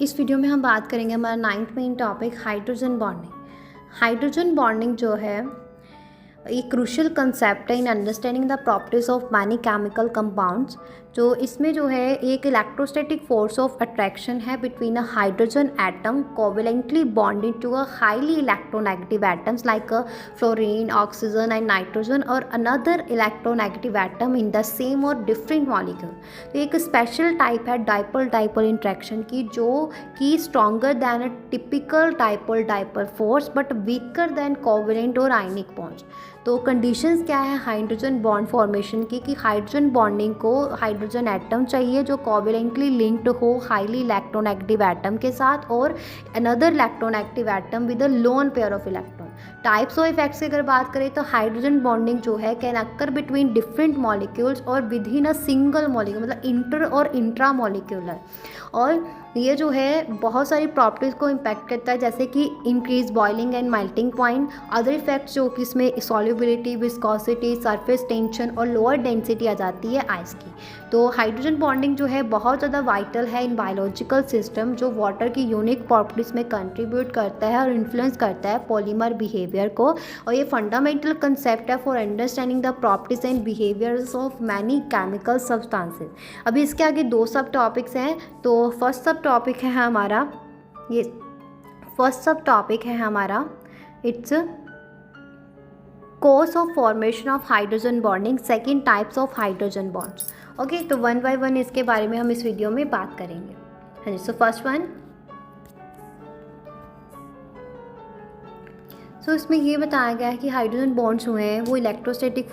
इस वीडियो में हम बात करेंगे हमारा 9th main topic hydrogen bonding. Hydrogen bonding जो है एक क्रूशियल कंसेप्ट है in understanding the properties of many chemical compounds. जो इसमें जो है एक इलेक्ट्रोस्टैटिक फोर्स ऑफ अट्रैक्शन है between a hydrogen atom covalently bonded to a highly electronegative atoms like fluorine, oxygen and nitrogen और another electronegative atom in the same और different molecule. तो एक स्पेशल टाइप है डाइपोल डाइपोल इंट्रैक्शन की, जो कि stronger than a typical dipole dipole force but weaker than covalent और ionic bonds. तो कंडीशंस क्या है हाइड्रोजन बॉन्ड फॉर्मेशन की कि हाइड्रोजन बॉन्डिंग को हाइड्रोजन एटम चाहिए जो कोवेलेंटली लिंक्ड हो हाईली इलेक्ट्रोनेगेटिव एटम के साथ और another electronegative atom with a lone pair of electron. Types of effects की अगर बात करें तो हाइड्रोजन बॉन्डिंग जो है can occur between different molecules और within a single molecule, मतलब इंटर और इंट्रा मॉलिक्यूलर। और ये जो है बहुत सारी प्रॉपर्टीज़ को इम्पैक्ट करता है, जैसे कि increase boiling and melting point. Other effects जो कि इसमें सॉल्युबिलिटी, विस्कोसिटी, सरफेस टेंशन और लोअर डेंसिटी आ जाती है आइस की। तो हाइड्रोजन बॉन्डिंग जो है बहुत ज़्यादा वाइटल है इन बायोलॉजिकल सिस्टम, जो वाटर की यूनिक प्रॉपर्टीज़ में कंट्रीब्यूट करता है और इन्फ्लुएंस करता है पॉलीमर बिहेवियर को। और ये फंडामेंटल कंसेप्ट है for understanding the properties and behaviours of many chemical substances. अभी इसके आगे दो सब टॉपिक्स हैं। तो फर्स्ट सब टॉपिक है हमारा its course of formation of hydrogen bonding, second types of hydrogen bonds. Okay, तो वन बाय वन इसके बारे में हम इस वीडियो में बात करेंगे। हाँ जी, सो फर्स्ट वन, इसमें ये बताया गया है कि हाइड्रोजन बॉन्ड्स जो हैं वो इलेक्ट्रोस्टैटिक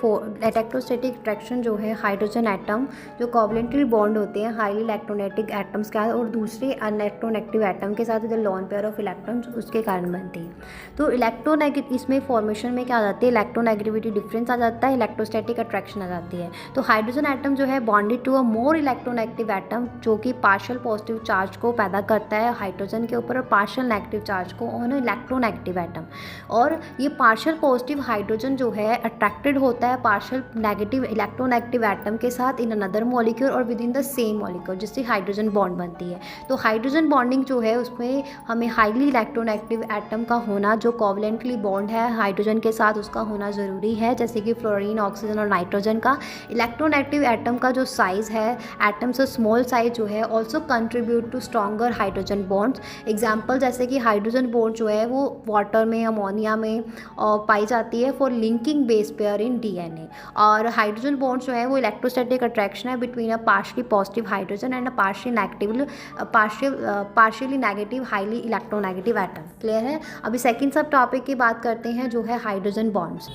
अट्रैक्शन जो है हाइड्रोजन एटम जो कोवेलेंटली बॉन्ड होते हैं हाईली इलेक्ट्रोनेगेटिव एटम्स के साथ और दूसरे इलेक्ट्रोनेगेटिव एटम के साथ लोन पेयर ऑफ इलेक्ट्रॉन्स उसके कारण बनती है। तो इलेक्ट्रोनेगेटिव इसमें फॉर्मेशन में क्या आ जाती है, इलेक्ट्रोनेगेटिविटी डिफरेंस आ जाता है, इलेक्ट्रोस्टैटिक अट्रैक्शन आ जाती है। तो हाइड्रोजन एटम जो है bonded to a more electronegative atom जो कि पार्शियल पॉजिटिव चार्ज को पैदा करता है हाइड्रोजन के ऊपर और पार्शियल नेगेटिव चार्ज को ऑन इलेक्ट्रोनेगेटिव एटम। और ये पार्शियल पॉजिटिव हाइड्रोजन जो है अट्रैक्टेड होता है पार्शियल नेगेटिव इलेक्ट्रोनेगेटिव एटम के साथ इन अनदर मॉलिक्यूल और with in the same molecule, जिससे हाइड्रोजन बॉन्ड बनती है। तो हाइड्रोजन बॉन्डिंग जो है उसमें हमें हाईली इलेक्ट्रोनेगेटिव एटम का होना जो कोवेलेंटली बॉन्ड है हाइड्रोजन के साथ उसका होना ज़रूरी है, जैसे कि फ्लोरीन, ऑक्सीजन और नाइट्रोजन का। इलेक्ट्रोनेगेटिव एटम का जो साइज़ है एटम से स्मॉल साइज जो है also contribute to stronger hydrogen bonds. Example जैसे कि हाइड्रोजन बॉन्ड जो है वो वाटर में, अमोनिया में पाई जाती है for linking base pair in DNA. और हाइड्रोजन बॉन्ड जो है वो इलेक्ट्रोस्टैटिक अट्रैक्शन है between a partially positive hydrogen and a partially negative highly electronegative atom. Clear है। अभी सेकंड सब टॉपिक की बात करते हैं जो है hydrogen bonds.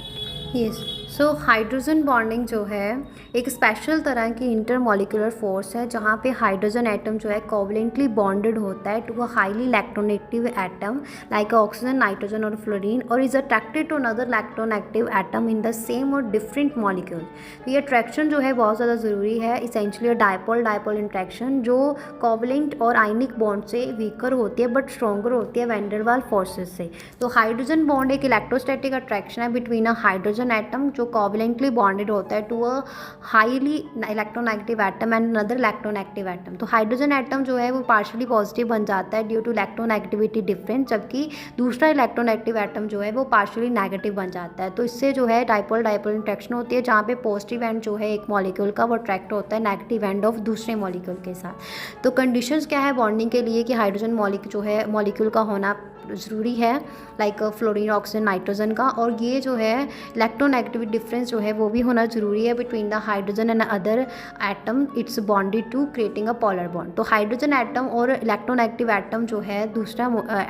Yes, so hydrogen bonding जो है एक स्पेशल तरह की इंटरमॉलिक्यूलर फोर्स है जहाँ पे हाइड्रोजन एटम जो है कोवेलेंटली बॉन्डेड होता है to a highly electronegative atom like oxygen, nitrogen or fluorine और is attracted to another electronegative atom in the same और डिफरेंट मॉलिक्यूल। तो ये अट्रैक्शन जो है बहुत ज़्यादा ज़रूरी है। इसेंशली डाइपोल डाइपोल इंट्रैक्शन जो कोवेलेंट और आयनिक बॉन्ड से वीकर होती है बट स्ट्रॉन्गर होती है वैन डेर वाल्स फोर्सेस से। तो हाइड्रोजन बॉन्ड एक इलेक्ट्रोस्टैटिक अट्रैक्शन है बिटवीन अ हाइड्रोजन एटम जो कोवेलेंटली बॉन्डेड होता है to a highly electronegative atom and another electronegative atom. तो हाइड्रोजन एटम जो है वो पार्शियली पॉजिटिव बन जाता है ड्यू टू इलेक्ट्रोनेगेटिविटी डिफरेंस, जबकि दूसरा इलेक्ट्रोनेगेटिव एटम जो है वो पार्शियली नेगेटिव बन जाता है। तो इससे जो है डाइपोल डाइपोल इंट्रैक्शन होती है जहाँ पे पॉजिटिव एंड जो है एक मॉलिक्यूल का वो अट्रैक्ट होता है नेगेटिव एंड ऑफ दूसरे मॉलिक्यूल के साथ। तो कंडीशंस क्या है बॉन्डिंग के लिए कि हाइड्रोजन मॉलिक्यूल का होना ज़रूरी है लाइक फ्लोरीन, ऑक्सीजन, नाइट्रोजन का। और ये जो है इलेक्ट्रोनेगेटिविटी डिफरेंस जो है वो भी होना ज़रूरी है between the hydrogen and other atom it's bonded to creating a polar bond. तो हाइड्रोजन एटम और इलेक्ट्रोनेगेटिव एटम जो है दूसरा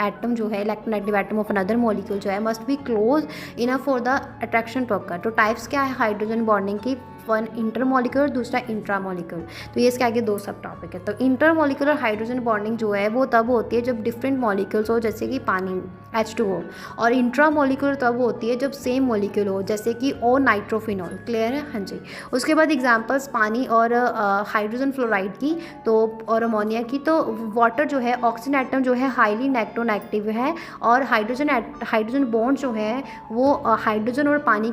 एटम जो है electronegative atom of another molecule जो है must be close enough for the attraction to occur. तो टाइप्स क्या है हाइड्रोजन बॉन्डिंग की, वन इंटरमॉलिक्यूलर, दूसरा इंट्रामॉलिक्यूलर। तो ये इसके आगे दो सब टॉपिक है। तो इंटरमॉलिक्यूलर हाइड्रोजन बॉन्डिंग जो है वो तब होती है जब डिफरेंट मॉलिक्यूल्स हो, जैसे कि पानी H2O। और इंट्रामॉलिक्यूलर तब होती है जब सेम मॉलिक्यूल हो, जैसे कि ओ नाइट्रोफिनॉल। क्लियर है। हाँ जी। उसके बाद एग्जांपल्स पानी और हाइड्रोजन फ्लोराइड की तो और अमोनिया की। तो वाटर जो है ऑक्सीजन एटम जो है हाईली इलेक्ट्रोनेगेटिव है और हाइड्रोजन बॉन्ड जो है वो हाइड्रोजन और पानी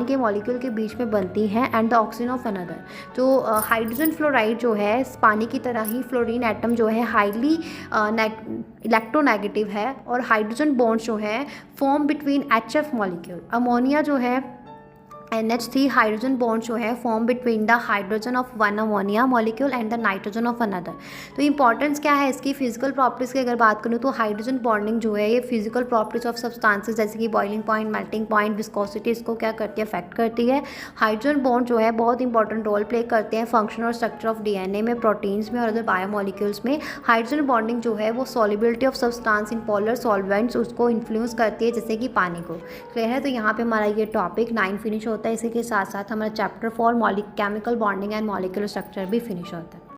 के मॉलिक्यूल के बीच में बनती हैं and the oxygen of another. तो हाइड्रोजन फ्लोराइड जो है पानी की तरह ही फ्लोरीन एटम जो है हाईली इलेक्ट्रोनेगेटिव है, और हाइड्रोजन बॉन्ड्स जो है form between HF molecule. Ammonia जो है NH3 हाइड्रोजन बॉन्ड जो है form between the hydrogen of one ammonia molecule and the nitrogen of another. तो इंपॉर्टेंस क्या है इसकी फिजिकल प्रॉपर्टीज़ की अगर बात करूँ तो हाइड्रोजन बॉन्डिंग जो है ये फिजिकल प्रॉपर्टीज ऑफ सब्सटेंसेस जैसे कि boiling point, melting point, viscosity इसको क्या करती है, अफेक्ट करती है। हाइड्रोजन बॉन्ड जो है बहुत इंपॉर्टेंट रोल प्ले करते हैं फंक्शन और स्ट्रक्चर ऑफ DNA में, प्रोटीन्स में और अदर बायोमोलिक्यूल्स में। हाइड्रोजन बॉन्डिंग जो है वो solubility of substance in polar solvents उसको इन्फ्लुएंस करती है जैसे कि पानी को। क्लियर है। तो यहाँ पे हमारा ये टॉपिक 9 फिनिश होता है। इसी के साथ साथ हमारा chapter 4 chemical bonding and molecular structure भी फिनिश होता है।